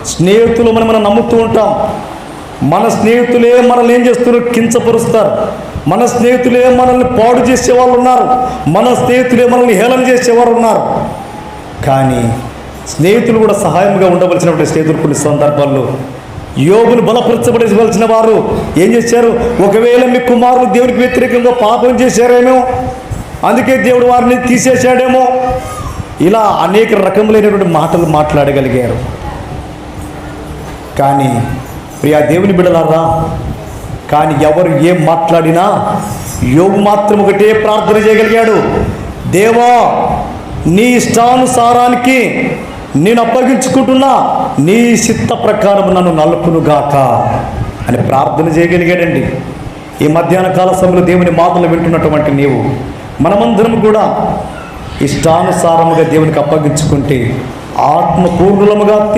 స్నేహితులు మనం నమ్ముతూ ఉంటాం. మన స్నేహితులే మనల్ని ఏం చేస్తున్నారు? కించపరుస్తారు. మన స్నేహితులే మనల్ని పాడు చేసేవాళ్ళు ఉన్నారు. మన స్నేహితులే మనల్ని హేళన చేసేవారు ఉన్నారు. కానీ స్నేహితులు కూడా సహాయంగా ఉండవలసినటువంటి స్నేహితులు కొన్ని సందర్భాల్లో యోబును బలపరచబడవలసిన వారు ఏం చేశారు? ఒకవేళ మీ కుమారులు దేవునికి వ్యతిరేకంగా పాపం చేశారేమో, అందుకే దేవుడు వారిని తీసేశాడేమో, ఇలా అనేక రకములైనటువంటి మాటలు మాట్లాడగలిగారు. కానీ ప్రియా దేవుని బిడ్డలారా, కానీ ఎవరు ఏం మాట్లాడినా యోబు మాత్రం ఒకటే ప్రార్థన చేయగలిగాడు. దేవా, నీ ఇష్టానుసారానికి నేను అప్పగించుకుంటున్నా, నీ చిత్త ప్రకారం నన్ను నలుపునుగాక అని ప్రార్థన చేయగలిగాడండి. ఈ మధ్యాహ్న కాల సమయంలో దేవుని మాటలు వింటున్నటువంటి నీవు, మనమందరం కూడా ఇష్టానుసారముగా దేవునికి అప్పగించుకుంటే ఆత్మపూర్ణులముగా